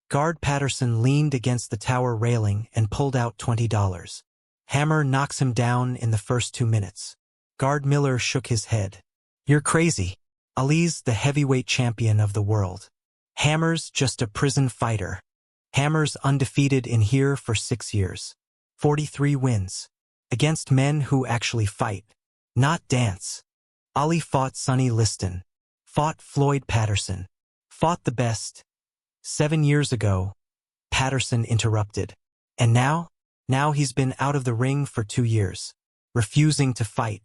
Guard Patterson leaned against the tower railing and pulled out $20. Hammer knocks him down in the first 2 minutes. Guard Miller shook his head. You're crazy. Ali's the heavyweight champion of the world. Hammer's just a prison fighter. Hammer's undefeated in here for 6 years. 43 wins. Against men who actually fight, not dance. Ali fought Sonny Liston. Fought Floyd Patterson. Fought the best. 7 years ago, Patterson interrupted. And now? Now he's been out of the ring for 2 years. Refusing to fight.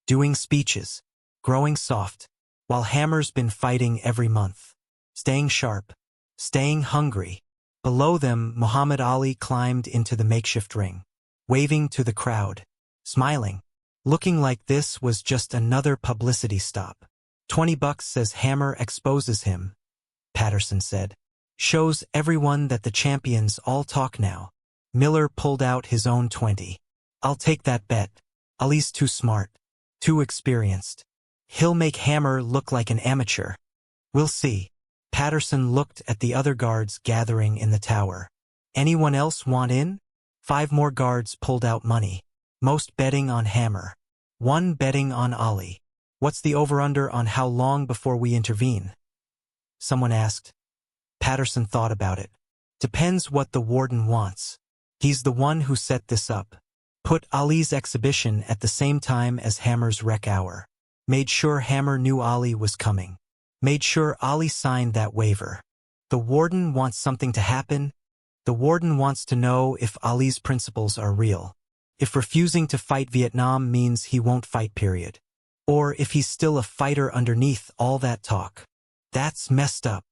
Doing speeches. Growing soft. While Hammer's been fighting every month. Staying sharp. Staying hungry. Below them, Muhammad Ali climbed into the makeshift ring. Waving to the crowd. Smiling. Looking like this was just another publicity stop. $20 says Hammer exposes him, Patterson said. Shows everyone that the champions all talk now. Miller pulled out his own 20. I'll take that bet. Ali's too smart. Too experienced. He'll make Hammer look like an amateur. We'll see. Patterson looked at the other guards gathering in the tower. Anyone else want in? 5 more guards pulled out money. Most betting on Hammer. 1 betting on Ali. What's the over-under on how long before we intervene? Someone asked. Patterson thought about it. Depends what the warden wants. He's the one who set this up. Put Ali's exhibition at the same time as Hammer's rec hour. Made sure Hammer knew Ali was coming. Made sure Ali signed that waiver. The warden wants something to happen. The warden wants to know if Ali's principles are real. If refusing to fight Vietnam means he won't fight, period. Or if he's still a fighter underneath all that talk. That's messed up.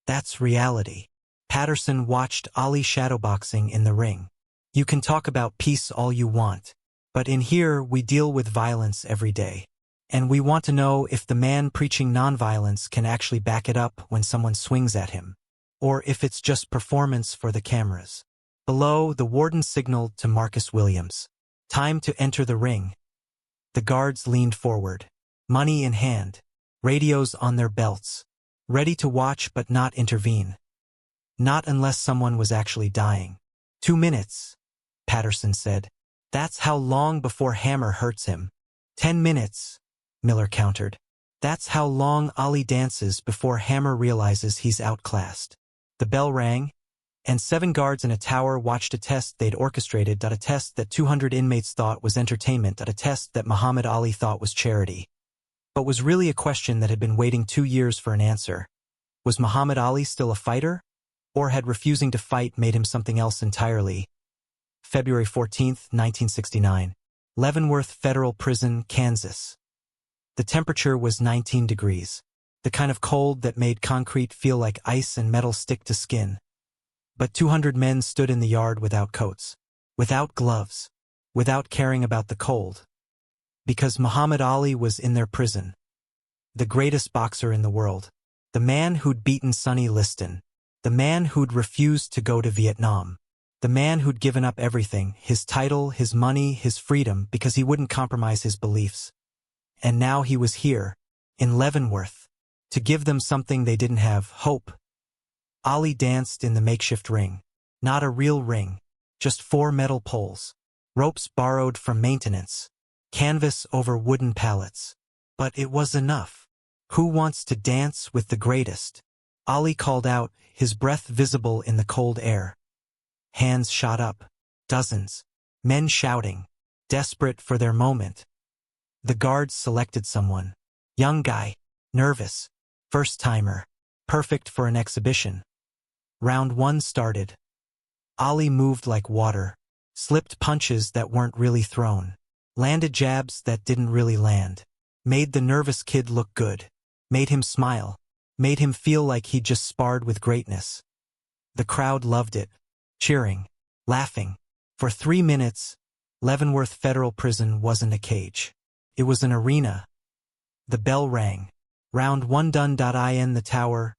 That's reality. Patterson watched Ali shadowboxing in the ring. You can talk about peace all you want, but in here we deal with violence every day. And we want to know if the man preaching nonviolence can actually back it up when someone swings at him, or if it's just performance for the cameras. Below, the warden signaled to Marcus Williams. Time to enter the ring. The guards leaned forward, money in hand, radios on their belts, ready to watch but not intervene. Not unless someone was actually dying. 2 minutes, Patterson said. That's how long before Hammer hurts him. 10 minutes, Miller countered. That's how long Ali dances before Hammer realizes he's outclassed. The bell rang, and 7 guards in a tower watched a test they'd orchestrated, a test that 200 inmates thought was entertainment, a test that Muhammad Ali thought was charity. But was really a question that had been waiting 2 years for an answer. Was Muhammad Ali still a fighter? Or had refusing to fight made him something else entirely? February 14, 1969. Leavenworth Federal Prison, Kansas. The temperature was 19 degrees. The kind of cold that made concrete feel like ice and metal stick to skin. But 200 men stood in the yard without coats, without gloves, without caring about the cold. Because Muhammad Ali was in their prison. The greatest boxer in the world. The man who'd beaten Sonny Liston. The man who'd refused to go to Vietnam. The man who'd given up everything, his title, his money, his freedom, because he wouldn't compromise his beliefs. And now he was here, in Leavenworth, to give them something they didn't have, hope. Ali danced in the makeshift ring. Not a real ring, just 4 metal poles. Ropes borrowed from maintenance. Canvas over wooden pallets. But it was enough. Who wants to dance with the greatest? Ali called out, his breath visible in the cold air. Hands shot up. Dozens. Men shouting. Desperate for their moment. The guards selected someone. Young guy. Nervous. First-timer. Perfect for an exhibition. Round 1 started. Ali moved like water. Slipped punches that weren't really thrown. Landed jabs that didn't really land. Made the nervous kid look good. Made him smile. Made him feel like he'd just sparred with greatness. The crowd loved it. Cheering. Laughing. For 3 minutes, Leavenworth Federal Prison wasn't a cage. It was an arena. The bell rang. Round 1 done. In the tower,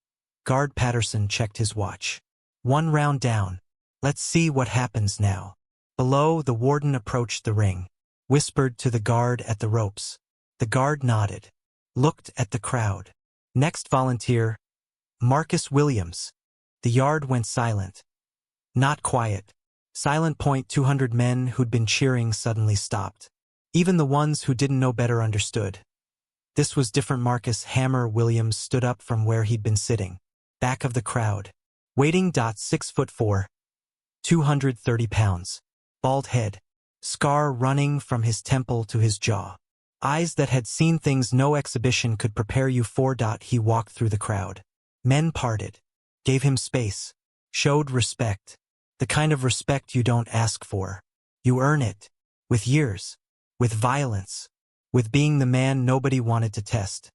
Guard Patterson checked his watch. 1 round down. Let's see what happens now. Below, the warden approached the ring. Whispered to the guard at the ropes. The guard nodded. Looked at the crowd. Next volunteer, Marcus Williams. The yard went silent. Not quiet. Silent. 200 men who'd been cheering suddenly stopped. Even the ones who didn't know better understood. This was different. Marcus "Hammer" Williams stood up from where he'd been sitting, back of the crowd, waiting. 6'4", 230 pounds, bald head, scar running from his temple to his jaw, eyes that had seen things no exhibition could prepare you for. He walked through the crowd. Men parted, gave him space, showed respect, the kind of respect you don't ask for. You earn it, with years, with violence, with being the man nobody wanted to test.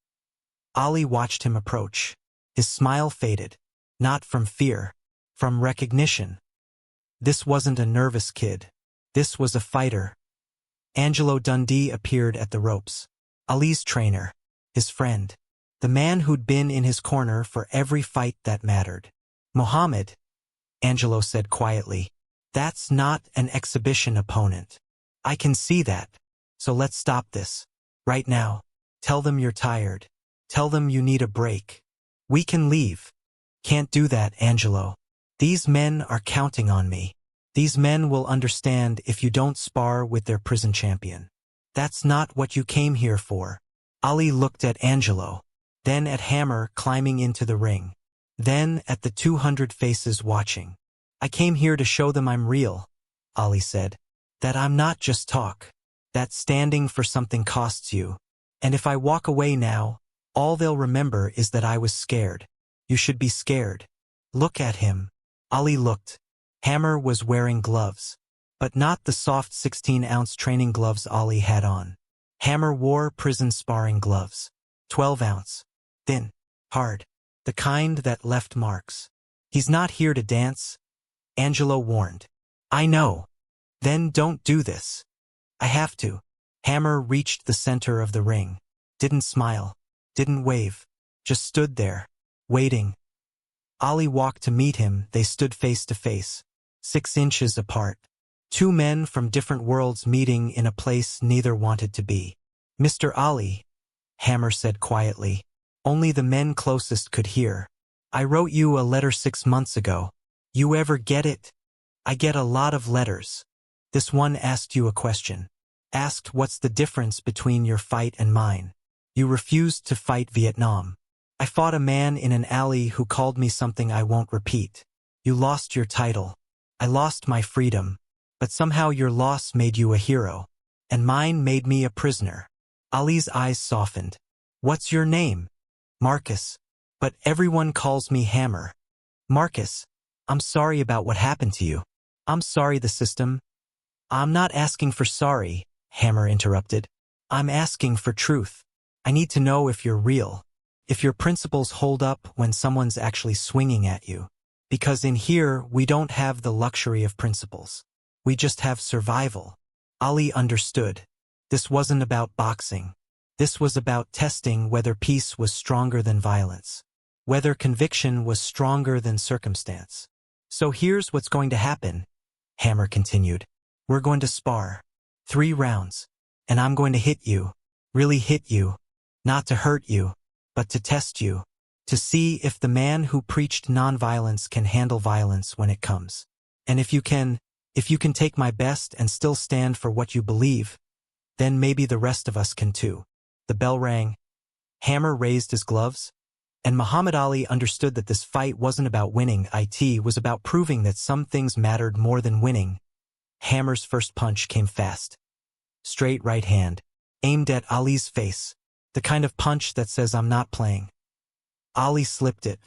Ali watched him approach. His smile faded, not from fear, from recognition. This wasn't a nervous kid. This was a fighter. Angelo Dundee appeared at the ropes. Ali's trainer, his friend, the man who'd been in his corner for every fight that mattered. "Mohammed," Angelo said quietly, "that's not an exhibition opponent. I can see that. So let's stop this. Right now. Tell them you're tired. Tell them you need a break. We can leave." "Can't do that, Angelo. These men are counting on me. These men will understand if you don't spar with their prison champion. That's not what you came here for." Ali looked at Angelo, then at Hammer climbing into the ring, then at the 200 faces watching. "I came here to show them I'm real," Ali said. "That I'm not just talk. That standing for something costs you. And if I walk away now, all they'll remember is that I was scared. You should be scared. Look at him." Ali looked. Hammer was wearing gloves, but not the soft 16-ounce training gloves Ali had on. Hammer wore prison sparring gloves, 12-ounce, thin, hard, the kind that left marks. "He's not here to dance," Angelo warned. "I know. Then don't do this." "I have to." Hammer reached the center of the ring, didn't smile, didn't wave, just stood there, waiting. Ali walked to meet him. They stood face to face, 6 inches apart. Two men from different worlds meeting in a place neither wanted to be. "Mr. Ali," Hammer said quietly, only the men closest could hear. "I wrote you a letter 6 months ago. You ever get it?" "I get a lot of letters. This one asked you a question. Asked what's the difference between your fight and mine. You refused to fight Vietnam. I fought a man in an alley who called me something I won't repeat. You lost your title. I lost my freedom. But somehow your loss made you a hero. And mine made me a prisoner." Ali's eyes softened. "What's your name?" "Marcus. But everyone calls me Hammer." "Marcus, I'm sorry about what happened to you. I'm sorry the system." "I'm not asking for sorry," Hammer interrupted. "I'm asking for truth. I need to know if you're real. If your principles hold up when someone's actually swinging at you. Because in here, we don't have the luxury of principles. We just have survival." Ali understood. This wasn't about boxing. This was about testing whether peace was stronger than violence. Whether conviction was stronger than circumstance. "So here's what's going to happen," Hammer continued. "We're going to spar. 3 rounds. And I'm going to hit you. Really hit you. Not to hurt you, but to test you. To see if the man who preached nonviolence can handle violence when it comes. And if you can take my best and still stand for what you believe, then maybe the rest of us can too." The bell rang. Hammer raised his gloves. And Muhammad Ali understood that this fight wasn't about winning. It was about proving that some things mattered more than winning. Hammer's first punch came fast. Straight right hand, aimed at Ali's face. The kind of punch that says "I'm not playing." Ali slipped it,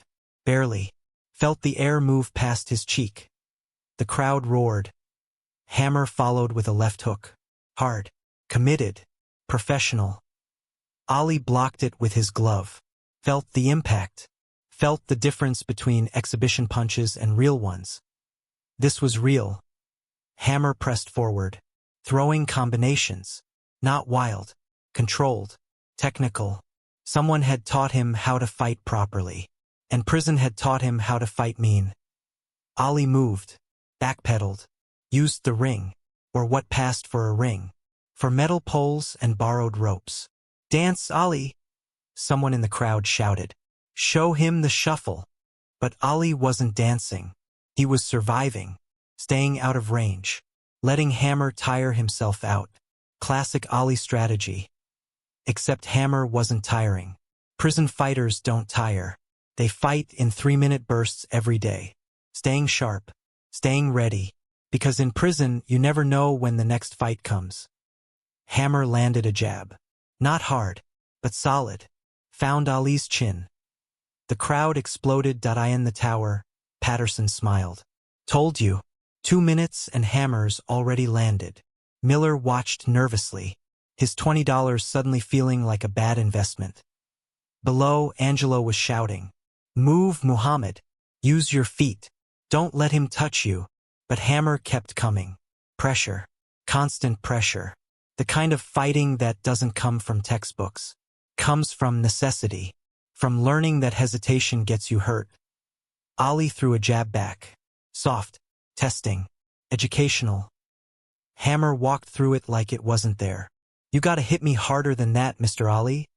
barely. Felt the air move past his cheek. The crowd roared. Hammer followed with a left hook. Hard, committed, professional. Ali blocked it with his glove. Felt the impact. Felt the difference between exhibition punches and real ones. This was real. Hammer pressed forward, throwing combinations. Not wild, controlled, technical. Someone had taught him how to fight properly. And prison had taught him how to fight mean. Ali moved, backpedaled, used the ring, or what passed for a ring, for metal poles and borrowed ropes. "Dance, Ali!" Someone in the crowd shouted. "Show him the shuffle." But Ali wasn't dancing. He was surviving, staying out of range, letting Hammer tire himself out. Classic Ali strategy. Except Hammer wasn't tiring. Prison fighters don't tire. They fight in 3-minute bursts every day, staying sharp, staying ready, because in prison you never know when the next fight comes. Hammer landed a jab. Not hard, but solid. Found Ali's chin. The crowd exploded. In the tower, Patterson smiled. Told you. 2 minutes and Hammer's already landed. Miller watched nervously, his $20 suddenly feeling like a bad investment. Below, Angelo was shouting, "Move, Muhammad. Use your feet. Don't let him touch you." But Hammer kept coming. Pressure. Constant pressure. The kind of fighting that doesn't come from textbooks. Comes from necessity. From learning that hesitation gets you hurt. Ali threw a jab back. Soft. Testing. Educational. Hammer walked through it like it wasn't there. "You gotta hit me harder than that, Mr. Ali,"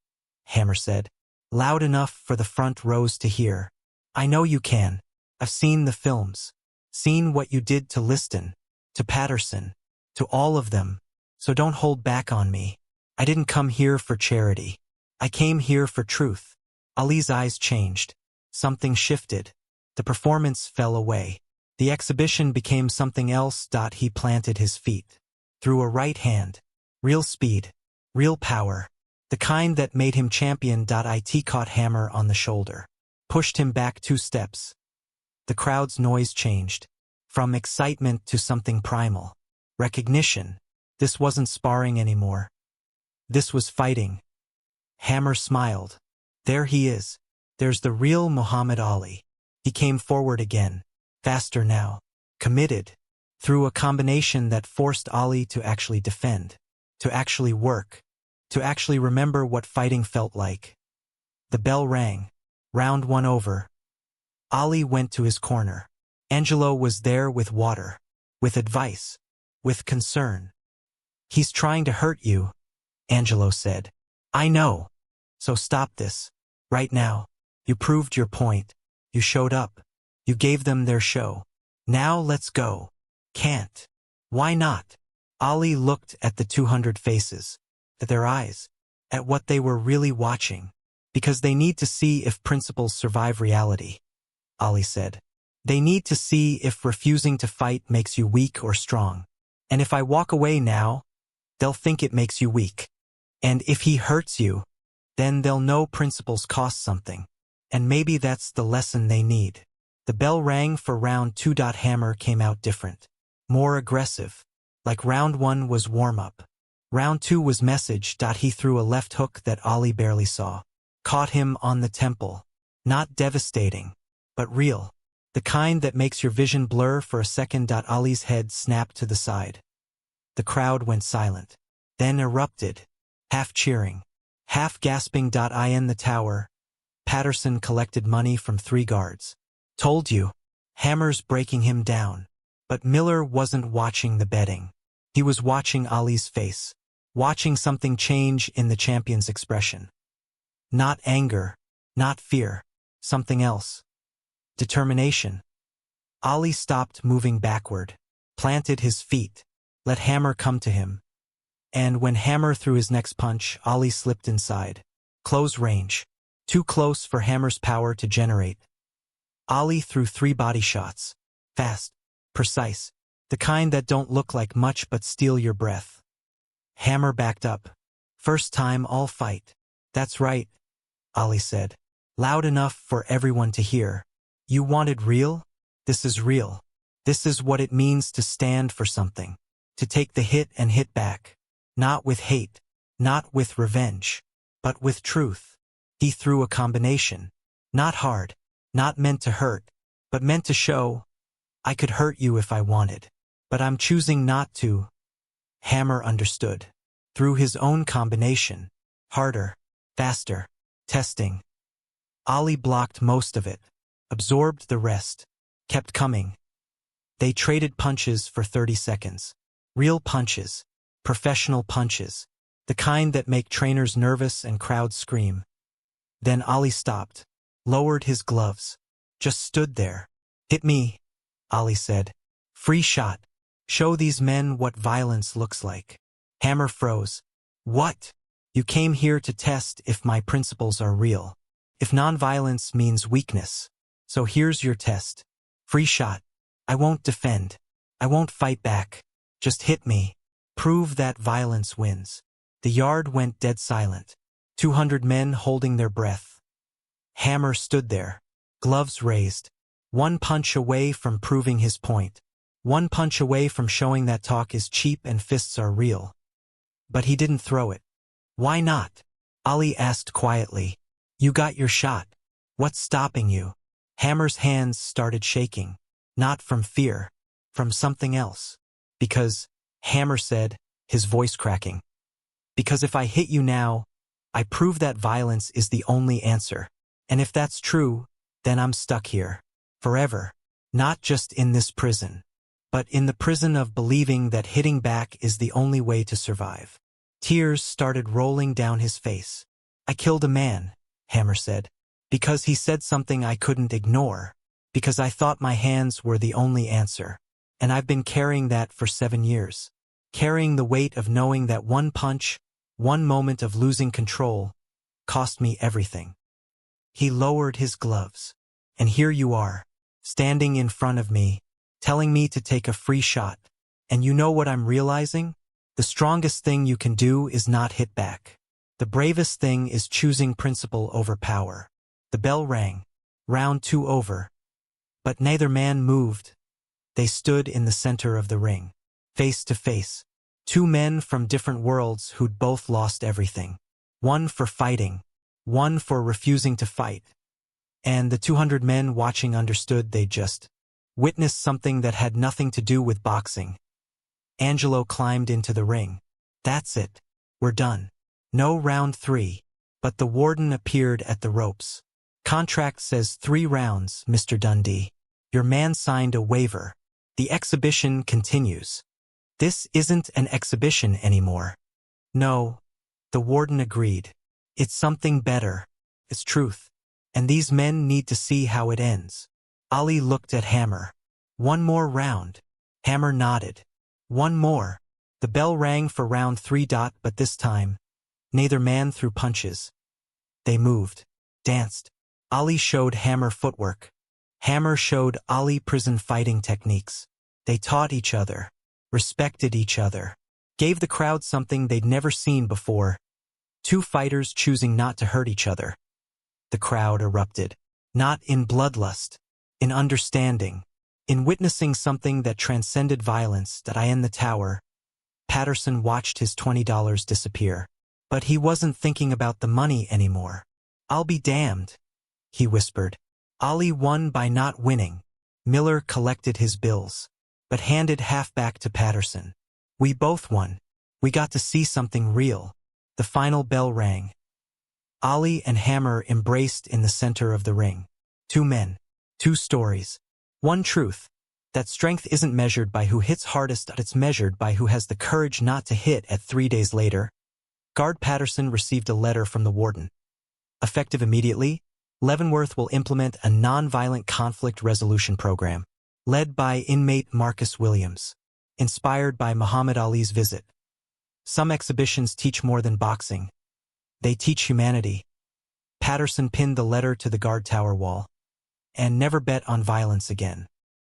Hammer said, loud enough for the front rows to hear. "I know you can. I've seen the films. Seen what you did to Liston, to Patterson, to all of them, so don't hold back on me. I didn't come here for charity. I came here for truth." Ali's eyes changed. Something shifted. The performance fell away. The exhibition became something else. He planted his feet. Threw a right hand. Real speed. Real power. The kind that made him champion. It caught Hammer on the shoulder. Pushed him back 2 steps. The crowd's noise changed. From excitement to something primal. Recognition. This wasn't sparring anymore. This was fighting. Hammer smiled. There he is. There's the real Muhammad Ali. He came forward again. Faster now. Committed. Through a combination that forced Ali to actually defend. To actually work. To actually remember what fighting felt like. The bell rang. Round 1 over. Ali went to his corner. Angelo was there with water. With advice. With concern. "He's trying to hurt you," Angelo said. "I know. So stop this. Right now. You proved your point. You showed up. You gave them their show. Now let's go." "Can't." "Why not?" Ali looked at the 200 faces. At their eyes. At what they were really watching. "Because they need to see if principles survive reality," Ali said. "They need to see if refusing to fight makes you weak or strong. And if I walk away now, they'll think it makes you weak. And if he hurts you, then they'll know principles cost something. And maybe that's the lesson they need." The bell rang for round 2. Hammer came out different. More aggressive. Like round 1 was warm-up. Round 2 was message. He threw a left hook that Ali barely saw. Caught him on the temple. Not devastating, but real. The kind that makes your vision blur for a second. Ali's head snapped to the side. The crowd went silent. Then erupted. Half cheering. Half gasping. In the tower, Patterson collected money from 3 guards. "Told you." Hammer's breaking him down. But Miller wasn't watching the betting. He was watching Ali's face. Watching something change in the champion's expression. Not anger. Not fear. Something else. Determination. Ali stopped moving backward. Planted his feet. Let Hammer come to him. And when Hammer threw his next punch, Ali slipped inside. Close range. Too close for Hammer's power to generate. Ali threw 3 body shots. Fast. Precise. The kind that don't look like much but steal your breath. Hammer backed up. "First time all fight." "That's right," Ali said. Loud enough for everyone to hear. "You wanted real? This is real. This is what it means to stand for something. To take the hit and hit back. Not with hate. Not with revenge. But with truth." He threw a combination. Not hard. Not meant to hurt. But meant to show, "I could hurt you if I wanted. But I'm choosing not to." Hammer understood. Through his own combination. Harder. Faster. Testing. Ali blocked most of it. Absorbed the rest. Kept coming. They traded punches for 30 seconds. Real punches. Professional punches. The kind that make trainers nervous and crowds scream. Then Ali stopped. Lowered his gloves. just stood there. Hit me, Ali said. Free shot. Show these men what violence looks like. Hammer froze. What? You came here to test if my principles are real. If nonviolence means weakness. So here's your test. Free shot. I won't defend. I won't fight back. Just hit me. Prove that violence wins. The yard went dead silent. 200 men holding their breath. Hammer stood there, gloves raised. One punch away from proving his point. One punch away from showing that talk is cheap and fists are real. But he didn't throw it. Why not? Ali asked quietly. You got your shot. What's stopping you? Hammer's hands started shaking. Not from fear, from something else. Because, Hammer said, his voice cracking. Because if I hit you now, I prove that violence is the only answer. And if that's true, then I'm stuck here. Forever. Not just in this prison, but in the prison of believing that hitting back is the only way to survive. Tears started rolling down his face. I killed a man, Hammer said, because he said something I couldn't ignore, because I thought my hands were the only answer. And I've been carrying that for 7 years. Carrying the weight of knowing that one punch, one moment of losing control, cost me everything. He lowered his gloves. And here you are, standing in front of me, telling me to take a free shot. And you know what I'm realizing? The strongest thing you can do is not hit back. The bravest thing is choosing principle over power. The bell rang. Round 2 over. But neither man moved. They stood in the center of the ring, face to face. 2 men from different worlds who'd both lost everything. One for fighting, one for refusing to fight. And the 200 men watching understood they'd just witnessed something that had nothing to do with boxing. Angelo climbed into the ring. That's it. We're done. No round 3. But the warden appeared at the ropes. Contract says 3 rounds, Mr. Dundee. Your man signed a waiver. The exhibition continues. This isn't an exhibition anymore. No, the warden agreed. It's something better. It's truth. And these men need to see how it ends. Ali looked at Hammer. 1 more round. Hammer nodded. 1 more. The bell rang for round 3. But this time, neither man threw punches. They moved, danced. Ali showed Hammer footwork. Hammer showed Ali prison fighting techniques. They taught each other, respected each other, gave the crowd something they'd never seen before. 2 fighters choosing not to hurt each other. The crowd erupted, not in bloodlust, in understanding, in witnessing something that transcended violence. That I in the tower. Patterson watched his $20 disappear. But he wasn't thinking about the money anymore. I'll be damned, he whispered. Ali won by not winning. Miller collected his bills, but handed half back to Patterson. We both won. We got to see something real. The final bell rang. Ali and Hammer embraced in the center of the ring. 2 men, 2 stories, 1 truth. That strength isn't measured by who hits hardest, it's measured by who has the courage not to hit. At 3 days later, Guard Patterson received a letter from the warden. Effective immediately, Leavenworth will implement a nonviolent conflict resolution program, led by inmate Marcus Williams, inspired by Muhammad Ali's visit. Some exhibitions teach more than boxing. They teach humanity. Patterson pinned the letter to the guard tower wall. And never bet on violence again.